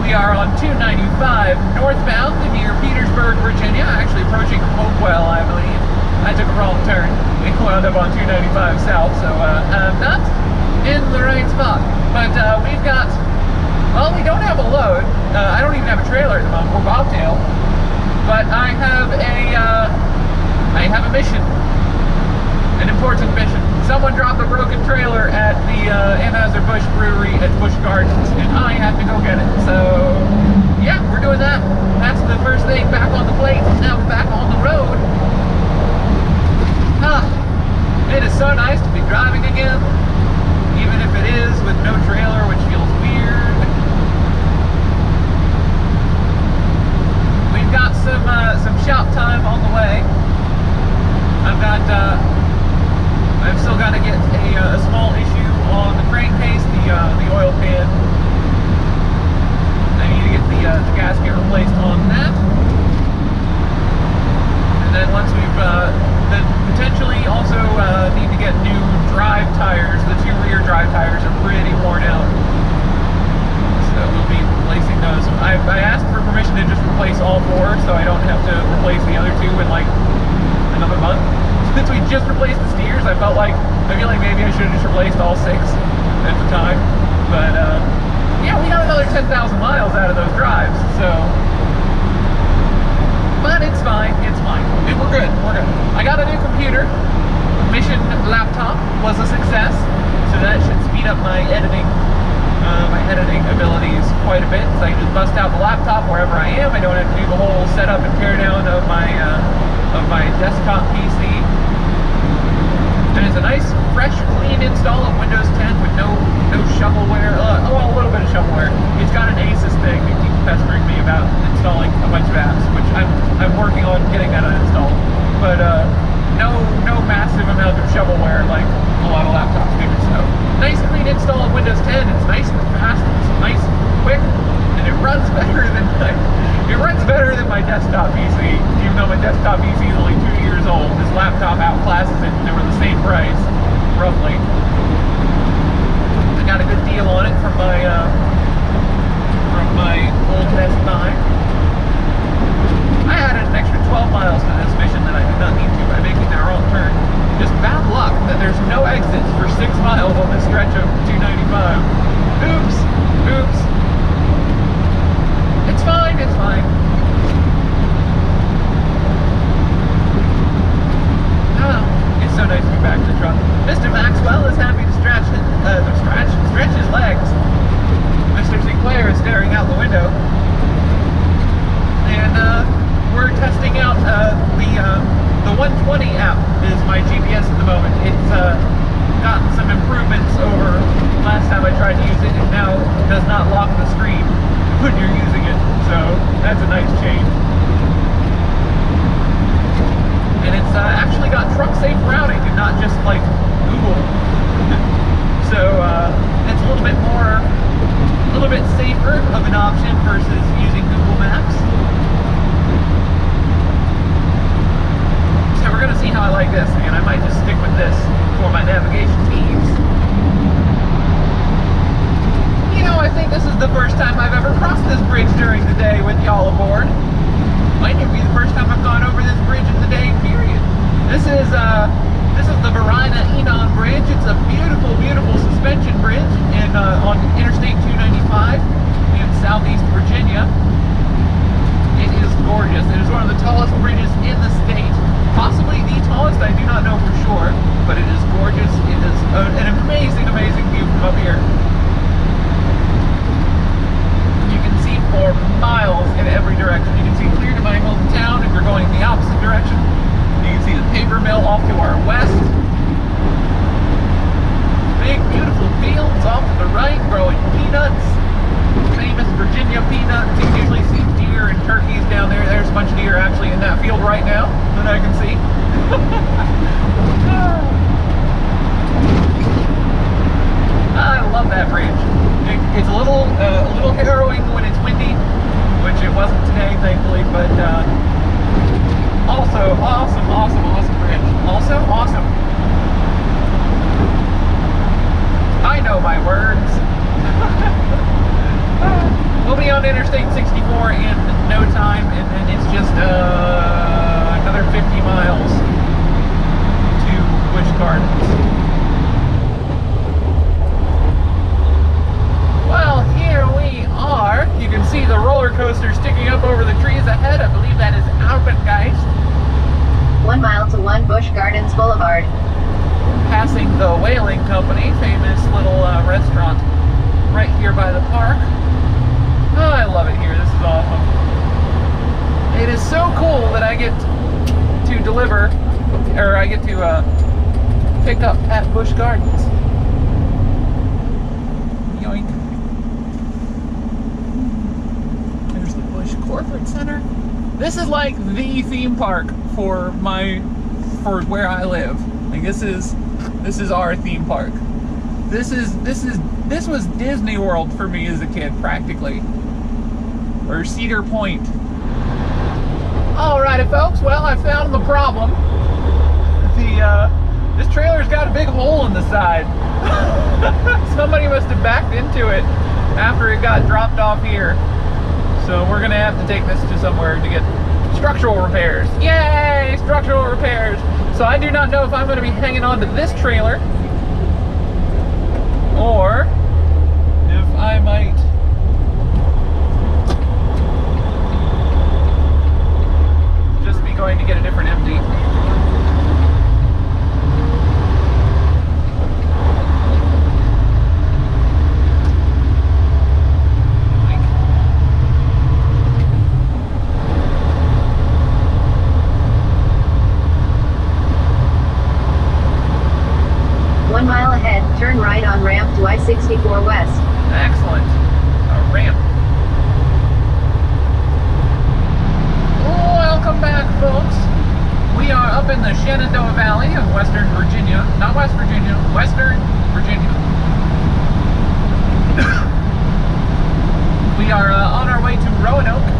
We are on 295 northbound near Petersburg, Virginia, actually approaching Hopewell, I believe. I took a wrong turn. We wound up on 295 south, so I'm not in the right spot. But we've got, well, we don't have a load. I don't even have a trailer at the moment. We're bobtail. But I have a mission. An important mission. Someone dropped a broken trailer at the Busch brewery at Busch Gardens, and I have to go get it. So, yeah, we're doing that. That's the first thing back on the plate. Now we're back on the road. It is so nice to be driving again, even if it is with no trailer, which feels weird. We've got some shop time on the way. I've still got to get a small issue on the crankcase, the oil pan. I need to get the gasket replaced on that. And then once we've, then potentially also need to get new drive tires. The two rear drive tires are pretty worn out. So we'll be replacing those. I asked for permission to just replace all four, so I don't have to replace the other two in like another month. Since we just replaced the steers, I feel like maybe I should have just replaced all six at the time. But yeah, we got another 10,000 miles out of those drives, so. But it's fine, it's fine. We're good, we're good. I got a new computer. Mission laptop was a success, so that should speed up my editing abilities quite a bit. So I can just bust out the laptop wherever I am. I don't have to do the whole setup and tear down of my desktop PC. And it's a nice, fresh, clean install of Windows 10 with no shovelware. Well, a little bit of shovelware. It's got an Asus thing that keeps pestering me about installing a bunch of apps, which I'm working on getting that uninstalled. But no massive amount of shovelware like a lot of laptops do. So nice, clean install of Windows 10. It's nice and fast. It's nice, quick, and it runs better than my desktop PC. Even though my desktop PC is only 2 years old, this laptop outclasses it, and they were the same price, roughly. I got a good deal on it from my old Best Buy. I added an extra 12 miles to this mission that I did not need to by making that wrong turn. Just bad luck that there's no exits for 6 miles on this stretch of 295. Oops. It's fine, it's fine. It's so nice to be back in the truck. Mr. Maxwell is happy to stretch his legs. Mr. Sinclair is staring out the window. And we're testing out the 120 app is my GPS at the moment. It's gotten some improvements over last time I tried to use it. It now does not lock the screen when you're using it, so that's a nice change. And it's actually got truck safe routing and not just like Google. So it's a little bit safer of an option versus using Google Maps. So we're gonna see how I like this, and I might just stick with this for my navigation teams. You know, I think this is the first time I've ever crossed this bridge during the day with y'all aboard. Might even be the first time I've gone over this bridge in the day, period. This is the Varina-Enon Bridge. It's a beautiful, beautiful suspension bridge on Interstate 295 in southeast Virginia. It is gorgeous. It is one of the tallest bridges in the state. Possibly the tallest, I do not know for sure, but it is gorgeous. It is an amazing, amazing view from up here. You can see for miles in every direction. You can see clear to my hometown if you're going the opposite direction. You can see the paper mill off to our west. Big, beautiful fields off to the right growing peanuts. Famous Virginia peanuts. You can usually see deer and turkeys down there. There's a bunch of deer actually in that field right now that I can see. I love that bridge. It's a little harrowing when it's windy, which it wasn't today, thankfully, but also awesome bridge. Also awesome. I know my words. We'll be on Interstate Busch Gardens Boulevard. Passing the Whaling Company, famous little restaurant right here by the park. Oh, I love it here. This is awesome. It is so cool that I get to deliver, or I get to pick up at Busch Gardens. Yoink. There's the Busch Corporate Center. This is like the theme park for where I live. Like this is our theme park. This was Disney World for me as a kid, practically. Or Cedar Point. Alrighty folks, well I found the problem. This trailer's got a big hole in the side. Somebody must have backed into it after it got dropped off here. So we're gonna have to take this to somewhere to get structural repairs. Yay! Structural repairs! So I do not know if I'm gonna be hanging on to this trailer or if I might just be going to get a different empty. 1 mile ahead, turn right on ramp to I-64 West. Excellent. A ramp. Welcome back, folks. We are up in the Shenandoah Valley of Western Virginia. Not West Virginia, Western Virginia. We are on our way to Roanoke,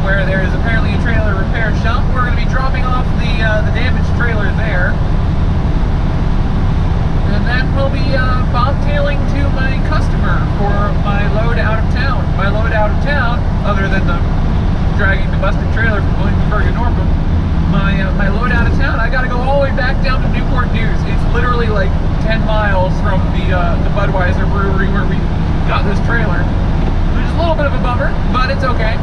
where there is apparently a trailer repair shop. We're going to be dropping off the damaged trailer there. And then we'll be bobtailing to my customer for my load out of town. My load out of town, other than the dragging the busted trailer from Williamsburg to Norfolk, my load out of town, I got to go all the way back down to Newport News. It's literally like 10 miles from the Budweiser brewery where we got this trailer. Which is a little bit of a bummer, but it's okay.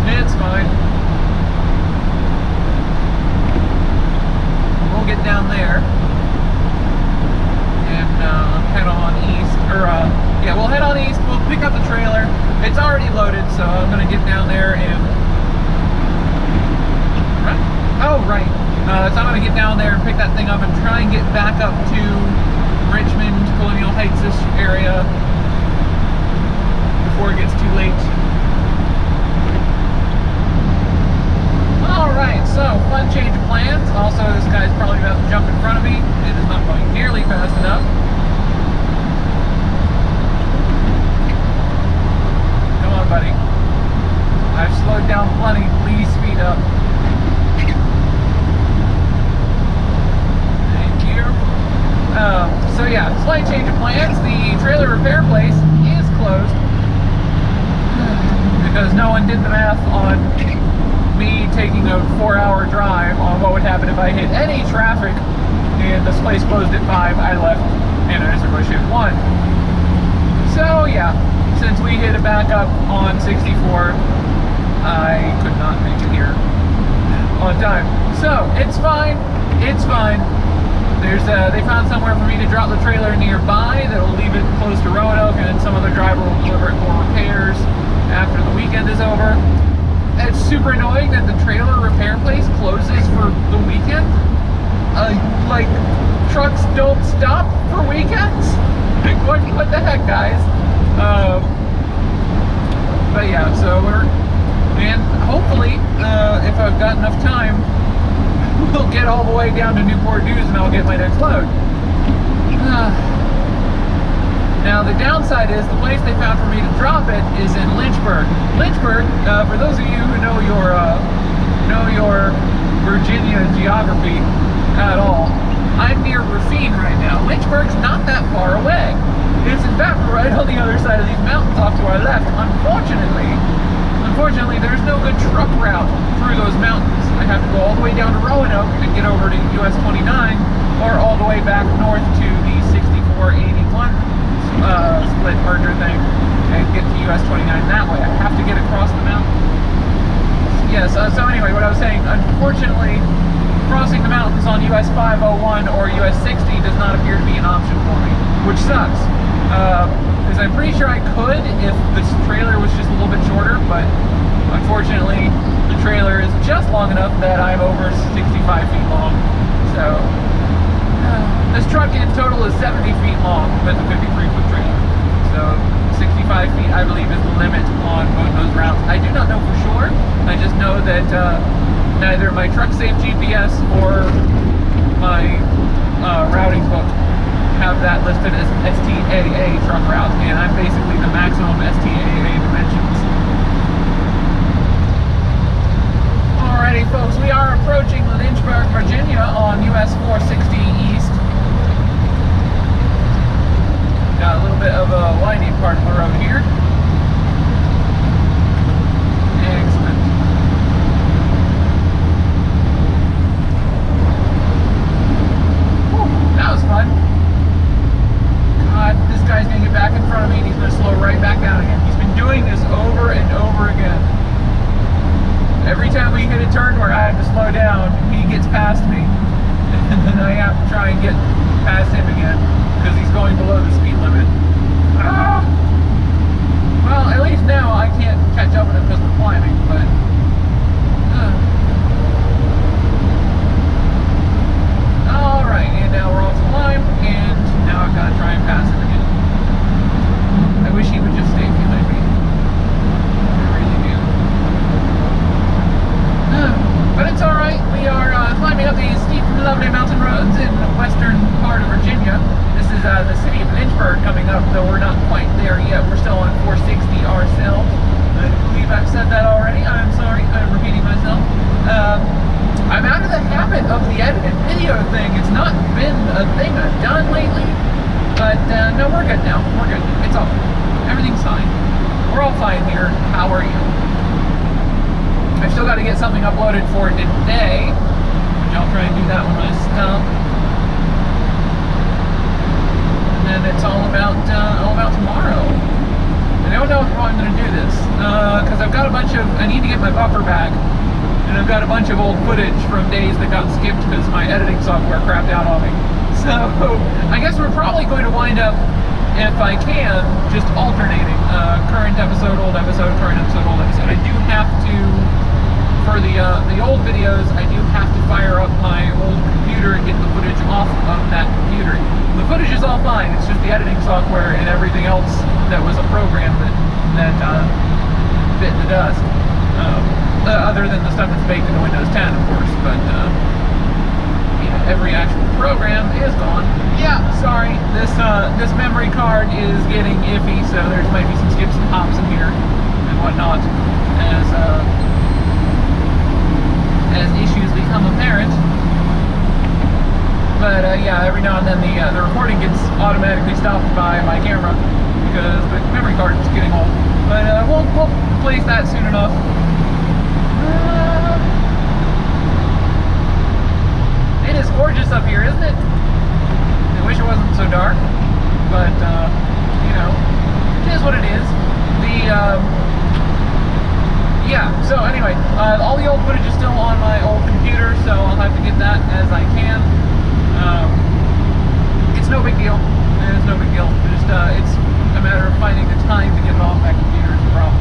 It's fine. We'll get down there. Head on east, yeah, we'll head on east, we'll pick up the trailer. It's already loaded, so I'm gonna get down there and, right. So I'm gonna get down there and pick that thing up and try and get back up to Richmond, Colonial Heights-ish area before it gets too late. Alright, so, fun change of plans. Also, this guy's probably about to jump in front of me. It is not going nearly fast enough. Come on, buddy. I've slowed down plenty. Please speed up. Thank you. So yeah, slight change of plans. The trailer repair place is closed because no one did the math on me taking a 4-hour drive on what would happen if I hit any traffic and this place closed at 5. I left Anheuser-Busch at 1. So yeah, since we hit a backup on 64, I could not make it here on time. So it's fine. It's fine. They found somewhere for me to drop the trailer nearby that'll leave it close to Roanoke, and then some other driver will deliver it for repairs after the weekend is over. It's super annoying that the trailer repair place closes for the weekend. Like, trucks don't stop for weekends? Like, what the heck, guys? But yeah, so and hopefully, if I've got enough time, we'll get all the way down to Newport News and I'll get my next load. Now the downside is the place they found for me to drop it is in Lynchburg. Lynchburg, for those of you who know your Virginia geography at all, I'm near Racine right now. Lynchburg's not that far away. It's in fact right on the other side of these mountains off to our left. Unfortunately, there's no good truck route through those mountains. I have to go all the way down to Roanoke and get over to US 29, or all the way back north to the 6481 split merger thing and get to US 29 that way. I have to get across the mountain. Yeah, so anyway, what I was saying, unfortunately, crossing the mountains on US 501 or US 60 does not appear to be an option for me, which sucks. Because I'm pretty sure I could if this trailer was just a little bit shorter, but unfortunately the trailer is just long enough that I'm over 65 feet long. So this truck in total is 70 feet long with a 53-foot trailer. So 65 feet, I believe, is the limit on both those routes. I do not know for sure. I just know that neither my TruckSafe GPS or my routing book have that listed as STAA truck route, and I'm basically the maximum STAA dimensions. Alrighty, folks, we are approaching Lynchburg, Virginia on US 460 East. Got a little bit of a winding part of the road here. Excellent. Whew, that was fun. God, this guy's gonna get back in front of me and he's gonna slow right back down again. He's been doing this over and over again. Every time we hit a turn where I have to slow down, he gets past me. And then I have to try and get past him again because he's going below the speed limit. Ah! Well, at least now I can't catch up with him because we're climbing, but alright, and now we're off the climb, and now I've got to try and pass him again. I wish he would just stay behind me. I really do. But it's alright, we are climbing up these steep, lovely mountain roads in the western part of Virginia. This is the city of Lynchburg coming up, though we're not quite there yet. We're still on 460 ourselves. I believe I've said that already. I'm sorry, I'm repeating myself. I'm out of the habit of the edited video thing. It's not been a thing I've done lately, but no, we're good now. We're good. It's all good. Everything's fine. We're all fine here. How are you? I've still got to get something uploaded for today, which I'll try and do that when I stop. And then it's all about tomorrow. I don't know how I'm going to do this, because I've got a bunch of, I need to get my buffer back, and I've got a bunch of old footage from days that got skipped because my editing software crapped out on me. So I guess we're probably going to wind up, if I can, just alternating current episode, old episode, current episode, old episode. I do have to, for the old videos, I do have to fire up my old computer and get the footage off of that computer. The footage is all fine, it's just the editing software and everything else that was a program that bit the dust. Other than the stuff that's baked into Windows 10, of course, but yeah, every actual program is gone. Yeah, sorry, this memory card is getting iffy, so there might be some skips and hops in here and whatnot as issues become apparent. But yeah, every now and then the recording gets automatically stopped by my camera because the memory card is getting old. But we'll replace that soon enough. It is gorgeous up here, isn't it? I wish it wasn't so dark, but you know, it is what it is. Yeah, so anyway, all the old footage is still on my old computer, so I'll have to get that as I can. It's no big deal. It's no big deal. Just it's a matter of finding the time to get it off that computer is the problem.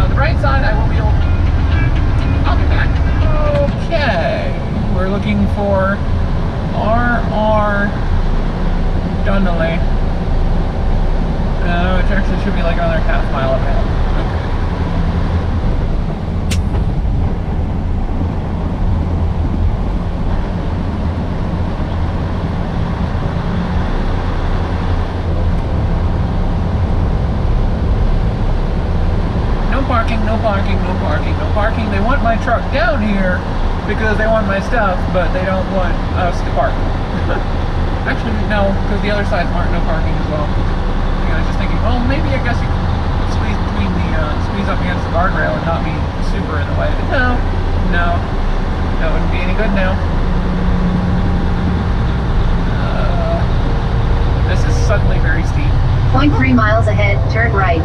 The bright side, I will be able to. I'll get back. Okay, we're looking for RR Dunley. Which actually should be like another half mile ahead. Okay. No parking. They want my truck down here because they want my stuff, but they don't want us to park. Actually, no, because the other side's marked no parking as well. I was just thinking, well, maybe I guess you could squeeze between squeeze up against the guardrail and not be super in the way. But no, that wouldn't be any good now. This is suddenly very steep. 0.3 miles ahead, turn right.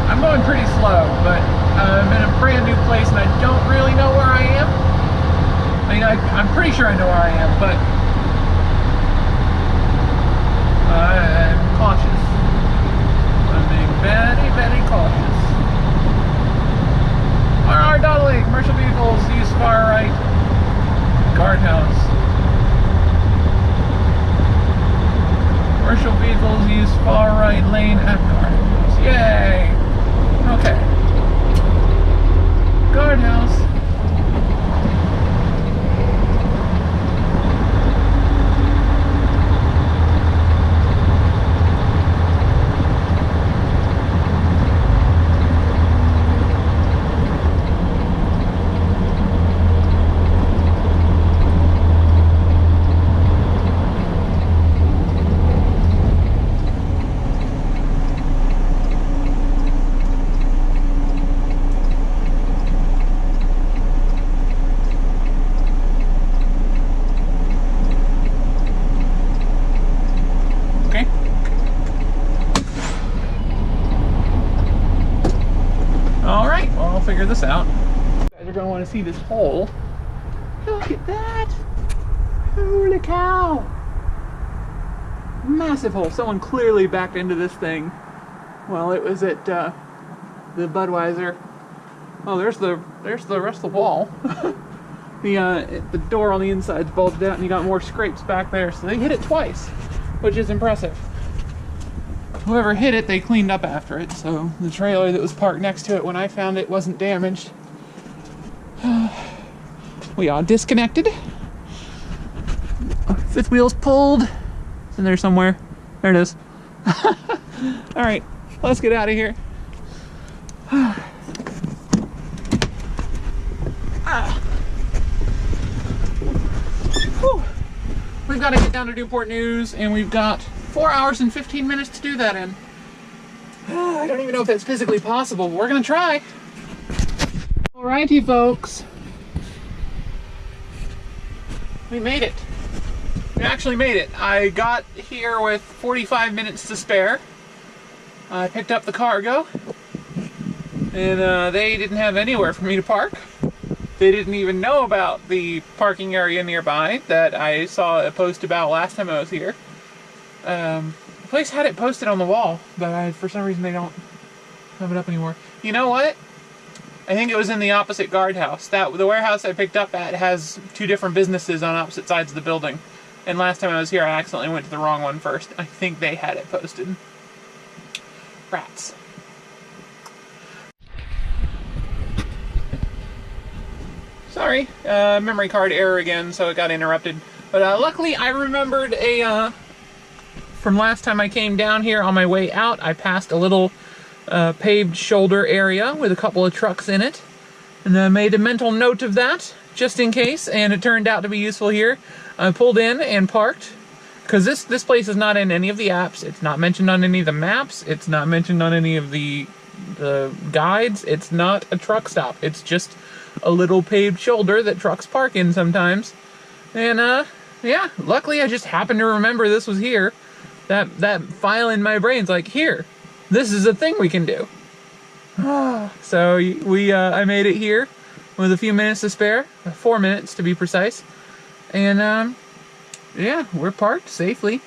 I'm going pretty slow, but I'm in a brand new place and I don't really know where I am. I mean, I'm pretty sure I know where I am, but I'm cautious. I'm being very, very cautious. RR Donnelly, commercial vehicles, use far right. Guardhouse. Commercial vehicles use far right lane at guardhouse. Yay! Okay. Guardhouse. Figure this out. You guys are going to want to see this hole. Look at that! Holy cow! Massive hole. Someone clearly backed into this thing while it was at the Budweiser. Oh, there's the rest of the wall. The door on the inside's bulged out, and you got more scrapes back there. So they hit it twice, which is impressive. Whoever hit it, they cleaned up after it, so the trailer that was parked next to it when I found it wasn't damaged. We are disconnected. Fifth wheel's pulled. It's in there somewhere. There it is. Alright, let's get out of here. We've got to get down to Newport News, and we've got 4 hours and 15 minutes to do that in. I don't even know if that's physically possible, but we're gonna try. Alrighty, folks. We made it. We actually made it. I got here with 45 minutes to spare. I picked up the cargo, and they didn't have anywhere for me to park. They didn't even know about the parking area nearby that I saw a post about last time I was here. The place had it posted on the wall, but for some reason they don't have it up anymore. You know what? I think it was in the opposite guardhouse. The warehouse I picked up at has two different businesses on opposite sides of the building. And last time I was here, I accidentally went to the wrong one first. I think they had it posted. Rats. Sorry, memory card error again, so it got interrupted. But luckily I remembered from last time I came down here on my way out, I passed a little paved shoulder area with a couple of trucks in it. And I made a mental note of that, just in case, and it turned out to be useful here. I pulled in and parked, because this place is not in any of the apps, it's not mentioned on any of the maps, it's not mentioned on any of the guides, it's not a truck stop, it's just a little paved shoulder that trucks park in sometimes. And yeah, luckily I just happened to remember this was here. That file in my brain's like, here, this is a thing we can do. So I made it here with a few minutes to spare, 4 minutes to be precise. And yeah, we're parked safely.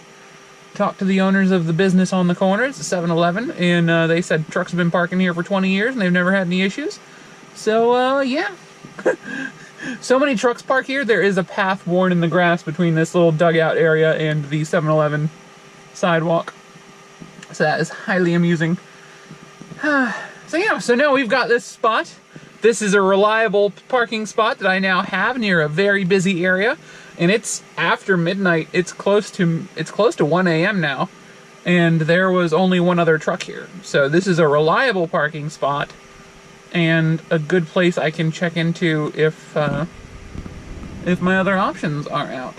Talked to the owners of the business on the corner, it's a 7-Eleven, and they said trucks have been parking here for 20 years and they've never had any issues. So yeah. So many trucks park here, there is a path worn in the grass between this little dugout area and the 7-Eleven sidewalk. So that is highly amusing. So yeah, so now we've got this spot. This is a reliable parking spot that I now have near a very busy area, and it's after midnight. It's close to 1 a.m. now, and there was only one other truck here. So this is a reliable parking spot and a good place I can check into if my other options are out.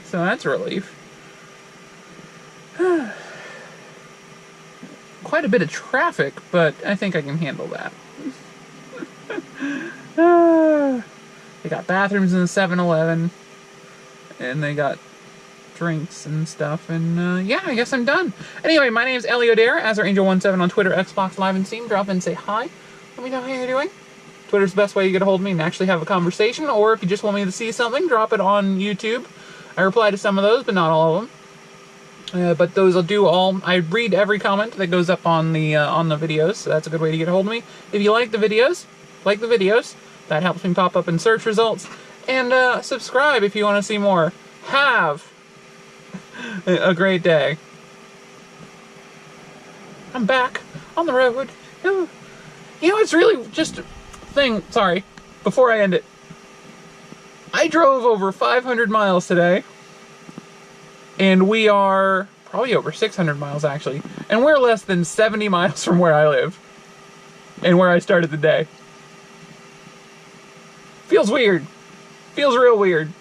So that's a relief. Quite a bit of traffic, but I think I can handle that. They got bathrooms in the 7-Eleven, and they got drinks and stuff, and yeah, I guess I'm done. Anyway, my name is Ellie O'Dare, AzarAngel17 on Twitter, Xbox Live, and Steam. Drop in, say hi. Let me know how you're doing. Twitter's the best way to get a hold of me and actually have a conversation, or if you just want me to see something, drop it on YouTube. I reply to some of those, but not all of them. But those I'll do all. I read every comment that goes up on the videos, so that's a good way to get a hold of me. If you like the videos, that helps me pop up in search results. And subscribe if you want to see more. Have a great day. I'm back on the road. You know, it's really just a thing. Sorry, before I end it. I drove over 500 miles today. And we are probably over 600 miles, actually. And we're less than 70 miles from where I live. And where I started the day. Feels weird. Feels real weird.